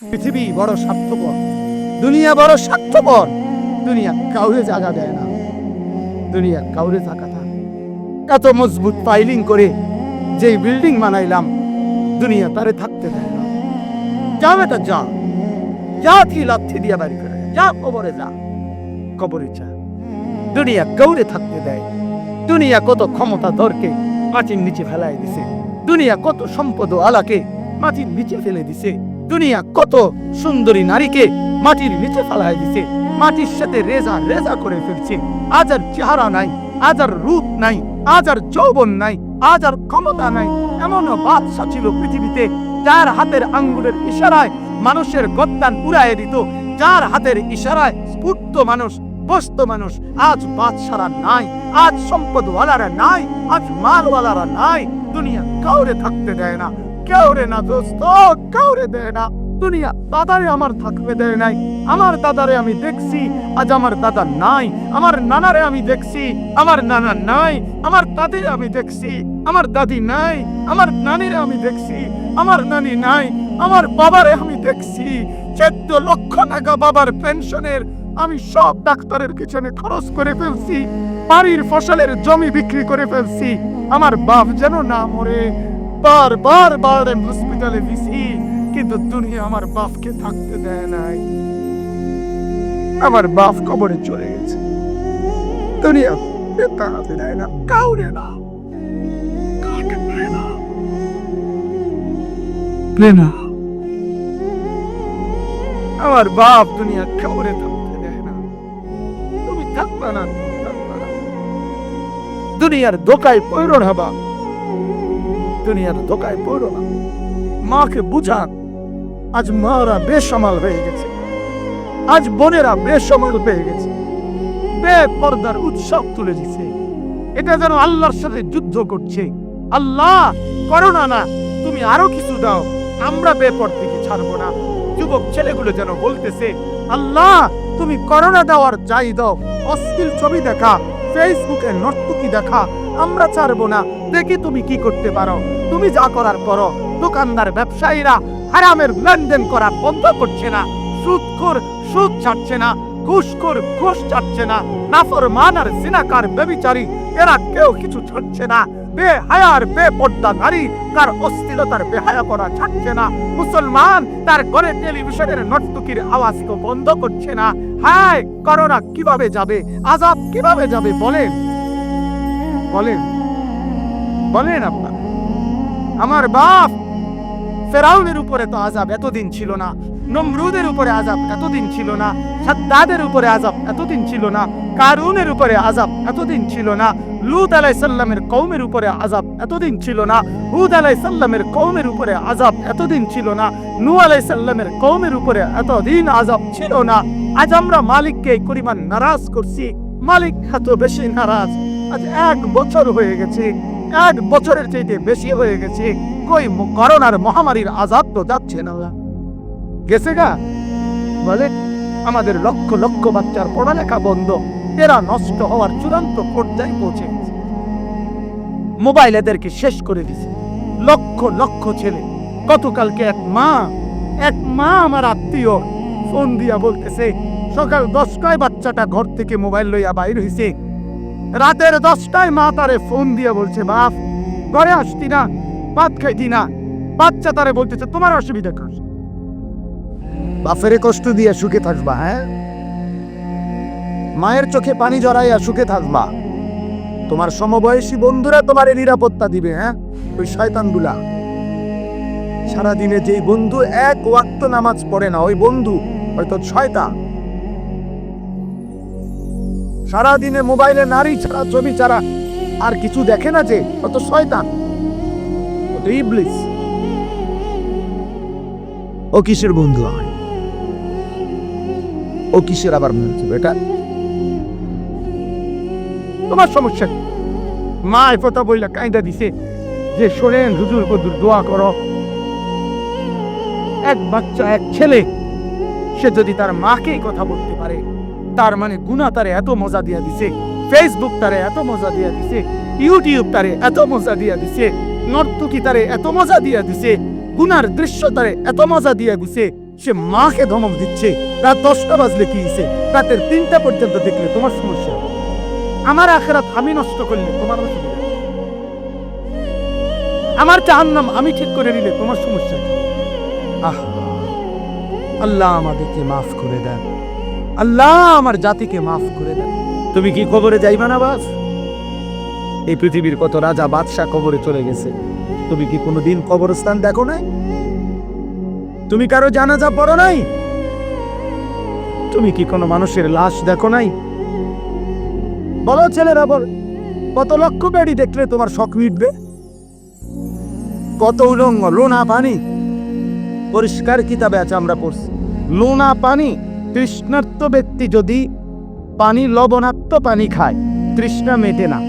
পৃথিবী বড় স্বার্থপর, দুনিয়া বড় স্বার্থপর। দুনিয়া কাউরে জায়গা দেয় না, দুনিয়া কাউরে জায়গা দেয় না। এত মজবুত পাইলিং করে যে বিল্ডিং বানাইলাম, দুনিয়া তারে থাকতে দেয় না। যা বেটা যা, যা কি লাথি দিয়া বাড়ি করে যা, কবরে যা, কবরে যা। দুনিয়া কাউরে থাকতে দেয়। দুনিয়া কত ক্ষমতা ধরকে মাটির নিচে ফেলাই দিছে, দুনিয়া কত সম্পদ আলাকে মাটির নিচে ফেলে দিছে, দুনিয়া কত সুন্দরী নারীকে মাটির নিচে ফেলাই দিছে, মাটির সাথে রেজা রেজা করে ফেলছে। আজ আর চেহারা নাই, আজ আর রূপ নাই, আজ আর যৌবন নাই, আজ আর ক্ষমতা নাই। এমন বাদশা ছিল পৃথিবীতে, যার হাতের আঙ্গুলের ইশারায় মানুষের গদ্দান উড়াইয়ে দিত, যার হাতের ইশারায় স্ফূর্ত মানুষ, বস্ত মানুষ। আজ বাদশারা নাই, আজ সম্পদওয়ালারা নাই, আজ মালওয়ালারা নাই। দুনিয়া কাউরে থাকতে দেয় না, কাউরে না দোস্ত, কাউরে দেয় না। দুনিয়া দাদারে আমার থাকতে দেয় নাই। আমার দাদারে আমি দেখছি, আজ আমার দাদা নাই। আমার নানারে আমি দেখছি, আমার নানা নাই। আমার দাদিরে আমি দেখছি, আমার দাদি নাই। আমার নানিরে আমি দেখছি, আমার নানি নাই। আমার বাবারে আমি দেখছি, 14 লক্ষ টাকা বাবার পেনশনের আমি সব ডাক্তারের পিছনে খরচ করে ফেলছি, বাড়ির ফসলের জমি বিক্রি করে ফেলছি। আমার বাপ যেন না মরে বারবার হসপিটালে দিছি, কিন্তু দুনিয়া আমার বাপকে থাকতে দেয় নাই। আমার বাপ কবরে চলে গেছে, দুনিয়া থাকতে দেয় না, কাউরে না, কাউকে দেয় না, না। আমার বাপ দুনিয়া কাউরে থাকতে দেয় না। তুমি থাকবা না, থাকবা না। দুনিয়ার ধোকায় পড়ো না বাপ, দুনিয়ার ধোকায় পড়ো না। মাকে বুঝান, আজ মারা বেসামাল হয়ে গেছে, আজ বোনেরা বেসামাল হয়ে গেছে, বেপরদার উৎসব তুলে দিছে। এটা যেন আল্লাহর সাথে যুদ্ধ করছে। আল্লাহ করোনা না, তুমি আরো কিছু দাও, আমরা বেপরদিকে ছাড়বো না। যুবক ছেলেগুলো যেন বলতেছে, আল্লাহ তুমি করোনা দেওয়ার যাই দাও, অশ্লীল ছবি দেখা, ফেসবুকে নর্তকী দেখা, আমরা ছাড়বো না। দেখি তুমি কি করতে পারো, তুমি যা করার করো। দোকানদার ব্যবসায়ীরা হারামের লেনদেন করা বন্ধ করছে না, সুদখোর সুদ ছাড়ছে না, ঘুষখোর ঘুষ ছাড়ছে না, নাফরমান আর জিনাকার ব্যভিচারী এরা কেউ কিছু ছাড়ছে না। বেহায়ার বেপর্দা নারী তার অশ্লীলতার বেহায়া করা ছাড়ছে না। মুসলমান তার ঘরে টেলিভিশনের নর্তকীর আওয়াজকে বন্ধ করছে না। হায় করোনা কিভাবে যাবে, আযাব কিভাবে যাবে বলেন, বলেন, বলেন আপনার। আমার বাপ ফেরাউনের উপরে তো আযাব এতদিন ছিল না, নমরুদের উপরে আযাব এতদিন ছিল না, সাদ্দাদের উপরে আযাব এতদিন ছিল না, কারুনের উপরে আযাব এতদিন ছিল না, লূত আলাইহিস সালামের কওমের উপরে আযাব এতদিন ছিল না, হুদ আলাইহিস সালামের কওমের উপরে আযাব এতদিন ছিল না, নূহ আলাইহিস সালামের কওমের উপরে এতদিন আযাব ছিল না। আজ আমরা মালিককে এই পরিমাণ নারাজ করছি, মালিক এত বেশি নারাজ। আজ 1 বছর হয়ে গেছে, 1 বছরের চাইতে বেশি হয়ে গেছে, কই করোনার মহামারীর আযাব তো যাচ্ছে না, গেছে গা। বলে আমাদের লক্ষ লক্ষ বাচ্চার পড়ালেখা বন্ধ, এরা নষ্ট হওয়ার চূড়ান্ত পর্যায়ে পৌঁছে গেছে। মোবাইল এদেরকে শেষ করে দিছে, লক্ষ লক্ষ ছেলে। গতকালকে এক মা আমার আত্মীয় ফোন দিয়া বলতেছে, সকাল 10টায় বাচ্চাটা ঘর থেকে মোবাইল লইয়া বাইর হইছে, রাতের 10টায় মা তারে ফোন দিয়া বলছে, বাপ ঘরে আসতি না, ভাত খাইতি না। বাচ্চা তারে বলতেছে, তোমার অসুবিধা কর, বাপেরে কষ্ট দিয়া সুখে থাকবা, হ্যাঁ মায়ের চোখে পানি জড়াইয়া সুখে থাকবা, তোমার সমবয়সী বন্ধুরা তোমারে নিরাপত্তা দিবে। হ্যাঁ ওই শয়তানগুলা সারাদিনে যেই বন্ধু 1 ওয়াক্ত নামাজ পড়ে না, ওই বন্ধু হয়তো শয়তান। সারাদিনে মোবাইলে নারী ছাড়া, ছবি ছাড়া আর কিছু দেখে না, যে অত শয়তান, অত ইবলিস। ও কিসের বন্ধু হয়, ও কিসের আবার বলছে, বেটা তোমার সমস্যা। মা এই কথা বইলা কাইদা দিছে যে শোনেন হুজুর কদুর দোয়া করো। এক বাচ্চা, এক ছেলে, সে যদি তার মাকে কথা বলতে পারে, তার মানে গুনাহ তারে এত মজা দিয়া দিছে, ফেসবুক তারে এত মজা দিয়া দিছে, ইউটিউব তারে এত মজা দিয়া দিছে, নর্তকী তারে এত মজা দিয়া দিছে, গুনার দৃশ্য তারে এত মজা দিয়া দিছে, সে মাকে ধমক দিচ্ছে। রাত 10টা বাজলে কি হয়েছে, রাতের 3টা পর্যন্ত দেখলে তোমার সমস্যা। আমার আখিরাত আমি নষ্ট করলে তোমার অসুবিধা, আমার জাহান্নাম আমি ঠিক করে নিলে তোমার সমস্যা কি? আল্লাহ আমাদেরকে মাফ করে দেন, আল্লাহ আমার জাতিকে মাফ করে দেন। তুমি কি কবরে যাইবা না বাস? এই পৃথিবীর কত রাজা বাদশাহ কবরে চলে গেছে, তুমি কি কোনোদিন কবরস্থান দেখো নাই? তুমি কারো জানাজা পড়ো নাই? তুমি কি কোনো মানুষের লাশ দেখো নাই? বলো ছেলেরা, বল, কত লক্ষ গাড়ি দেখলে তোমার শখ মিটবে? কত উলঙ্গ লোনা পানি, পরিষ্কার কিতাবে আছে আমরা পড়ছি, লোনা পানি। তৃষ্ণার্ত ব্যক্তি যদি পানি লবণাক্ত পানি খায়, তৃষ্ণা মেটে না।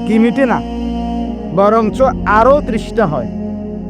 কি মেটে না? বরঞ্চ আরো তৃষ্ণা হয়।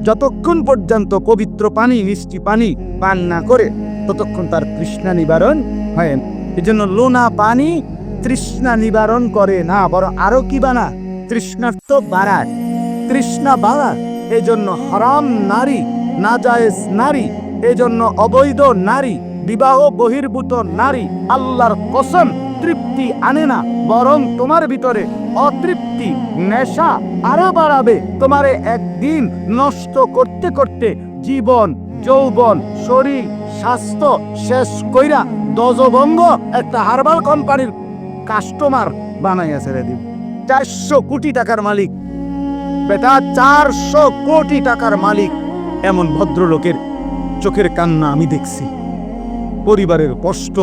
যতক্ষণ পর্যন্ত পবিত্র পানি, মিষ্টি পানি পান না করে, ততক্ষণ তার তৃষ্ণা নিবারণ হয় না। এই জন্য লোনা পানি তৃষ্ণা নিবারণ করে না, বরং আরো কি বানা, তৃষ্ণার্ত বাড়ায়, তৃষ্ণা বাড়ায়। এই জন্য হারাম নারী, নাজায়েজ নারী, এই জন্য অবৈধ নারী, বিবাহ বহির্ভূত নারী আল্লাহর কসম তৃপ্তি আনে না, বরং তোমার ভিতরে অতৃপ্তি, নেশা আরো বাড়াবে। তোমারে একদিন নষ্ট করতে করতে জীবন, যৌবন, শরীর, স্বাস্থ্য শেষ কইরা দজভঙ্গ একটা হার্বাল কোম্পানির কাস্টমার বানাইয়া ছেড়ে দিব। 400 কোটি টাকার মালিক, বেটা 400 কোটি টাকার মালিক। এমন ভদ্রলোকের চোখের কান্না আমি দেখছি, পরিবারের কষ্ট,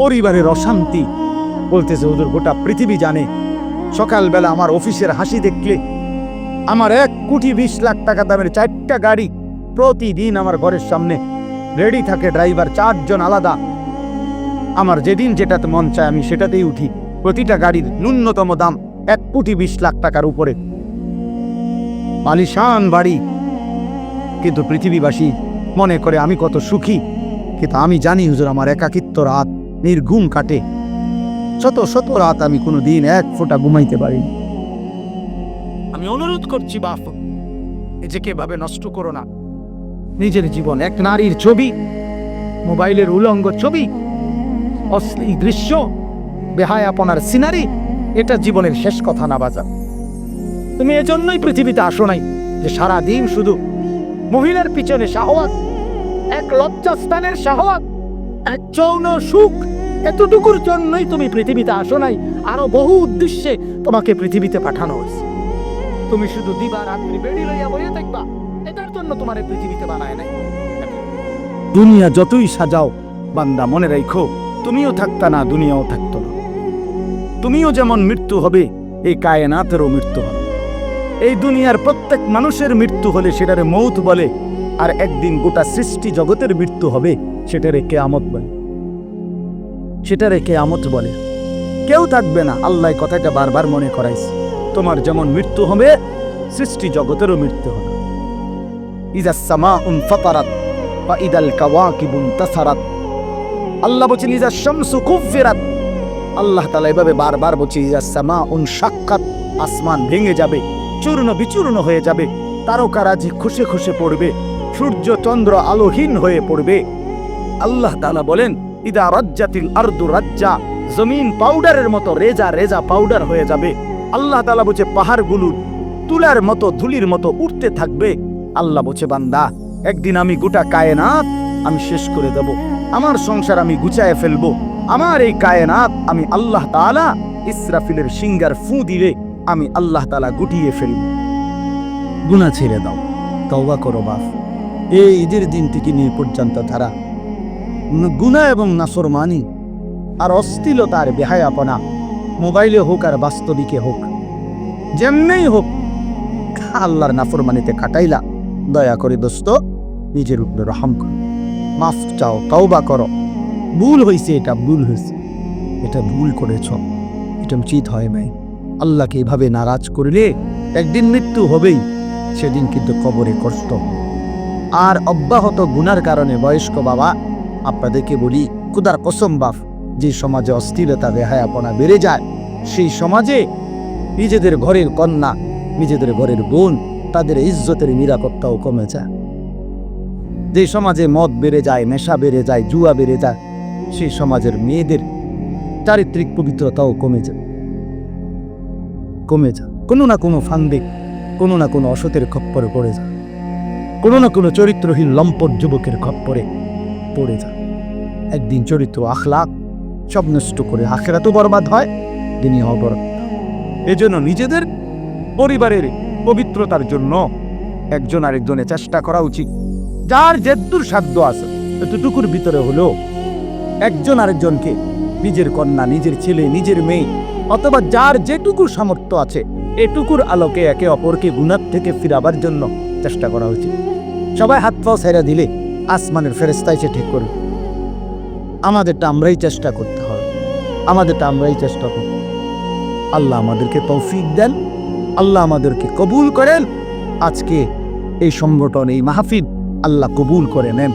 পরিবারের অশান্তি। বলতেছে হুজুর গোটা পৃথিবী জানে, সকালবেলা আমার অফিসের হাসি দেখলে আমার 1,20,00,000 টাকা দামের 4টা গাড়ি প্রতিদিন আমার ঘরের সামনে রেডি থাকে, ড্রাইভার 4 জন আলাদা। আমার যেদিন যেটাতে মন চায় আমি সেটাতেই উঠি। প্রতিটা গাড়ির ন্যূনতম দাম 1,20,00,000 টাকার উপরে, আলিশান বাড়ি। কিন্তু পৃথিবীবাসী মনে করে আমি কত সুখী, কিন্তু আমি জানি হুজুর আমার একাকিত্ব রাত নির্ঘুম কাটে। শত শত রাত আমি কোনোদিন 1 ফোঁটা ঘুমাইতে পারি। আমি অনুরোধ করছি বাপ, নিজেকে ভাবে নষ্ট করো না। নিজের জীবন, এক নারীর ছবি, মোবাইলের উলঙ্গ ছবি, অশ্লীল দৃশ্য, বেহায়াপনার সিনারি, এটা জীবনের শেষ কথা না বাজার। তুমি এজন্যই পৃথিবীতে আসো নাই যে সারাদিন শুধু মহিলার পিছনে শাহওয়াত, এক লজ্জাস্থানের শাহওয়াত, এক যৌন সুখ, এতটুকুর জন্যই তুমি পৃথিবীতে আসো নাই। আরো বহু উদ্দেশ্যে তোমাকে পৃথিবীতে পাঠানো হয়েছে। তুমি শুধু দিবা রাত্রি বেড়ি লইয়া বইয়া দেখবা, এটার জন্য তোমার পৃথিবীতে বানায় নাই। দুনিয়া যতই সাজাও বান্দা, মনে রাখো তুমিও থাকতা না, দুনিয়াও থাকতো না। তুমিও যেমন মৃত্যু হবে, এই কায়নাতেরও মৃত্যু হবে। এই দুনিয়ার প্রত্যেক মানুষের মৃত্যু হলে সেটারে মৌত বলে, আর একদিন গোটা সৃষ্টি জগতের মৃত্যু হবে, সেটারে কিয়ামত বলে। সেটারে কিয়ামত বলে। কেউ থাকবে না, আল্লাহ কথাটা বারবার মনে করাইছে। তোমার যেমন মৃত্যু হবে, সৃষ্টি জগতেরও মৃত্যু হবে। ইযাস সামাউন ফাতারাত ওয়া ইদাল কাওয়াকিবুন তাসারাত। আল্লাহ বলেন ইযাস শামসু কুফিরাত। আল্লাহ তাআলা এভাবে বারবার বলছে ইযাস সামাউন শাক্কাত, আসমান ভেঙে যাবে, চূর্ণ বিচূর্ণ হয়ে যাবে, তারকারাজি খুশে খুশে পড়বে, সূর্য চন্দ্র আলোহীন হয়ে পড়বে। আল্লাহ তাআলা বলেন ইদা রাজ্জাতিল আরদু রাজ্জা, জমিন পাউডারের মতো রেজা রেজা পাউডার হয়ে যাবে। আল্লাহ তাআলা বলছে পাহাড়গুলো তুলার মতো ধুলির মতো উঠতে থাকবে। আল্লাহ বলছে বান্দা, একদিন আমি গোটা কায়নাত আমি শেষ করে দেব, আমার সংসার আমি গুছায় ফেলবো, আমার এই কায়নাত আমি আল্লাহ তাআলা ইসরাফিলের সিঙ্গার ফু দিলে আমি আল্লাহ তাআলা গুটিয়ে ফেলব। গুনাহ ছেড়ে দাও, তওবা করো বাপ। এই ঈদের দিন থেকে নিয়ে পর্যন্ত তারা গুনাহ এবং নাফরমানি আর অশ্লীলতা আর বেহায়াপনা, মোবাইলে হোক আর বাস্তবিকে হোক, যেমনেই হোক, আল্লাহর নাফরমানিতে কাটাইলা। দয়া করে দোস্ত নিজের উপরে রহম করো, মাফ চাও, তওবা করো। ভুল হয়েছে, এটা ভুল হয়েছে, এটা ভুল করেছ, এটা উচিত হয় নাই। আল্লাহকে এভাবে নারাজ করলে একদিন মৃত্যু হবেই, সেদিন কিন্তু কবরে কষ্ট। আর অব্যাহত গুনার কারণে বয়স্ক বাবা আপনাদেরকে বলি, খুদার কসম বাপ, যে সমাজে অস্থিরতা বেহায়াপনা বেড়ে যায়, সেই সমাজে নিজেদের ঘরের কন্যা, নিজেদের ঘরের বোন, তাদের ইজ্জতের নিরাপত্তাও কমে যায়। যে সমাজে মদ বেড়ে যায়, নেশা বেড়ে যায়, জুয়া বেড়ে যায়, সেই সমাজের মেয়েদের চারিত্রিক পবিত্রতাও কমে যায়। কোনো না কোনো ফান্দে, কোনো না কোনো অসতের খপ্পরে পড়ে যায়, কোনো না কোনো চরিত্রহীন লম্পট যুবকের খপ্পরে পড়ে যায়। একদিন চরিত্র আখলাক সব নষ্ট করে আখেরাতও বরবাদ হয়, দুনিয়াও বরবাদ। এজন্য নিজেদের পরিবারের পবিত্রতার জন্য একজন আরেকজনে চেষ্টা করা উচিত। যার যেদূর সাধ্য আছে এতটুকুর ভিতরে হলেও একজন আরেকজনকে, নিজের কন্যা, নিজের ছেলে, নিজের মেয়ে, অথবা যার যেটুকু সামর্থ্য আছে এটুকুর আলোকে একে অপরকে গুনাহ থেকে ফিরাবার জন্য চেষ্টা করা উচিত। সবাই হাত পাও ছেড়ে দিলে আসমানের ফেরেশতা এসে ঠিক করবে। আমাদেরটা আমরাই চেষ্টা করতে হবে, আমাদেরটা আমরাই চেষ্টা করব। আল্লাহ আমাদেরকে তৌফিক দেন, আল্লাহ আমাদেরকে কবুল করেন। আজকে এই সংগঠন, এই মাহফিল আল্লাহ কবুল করে নেন।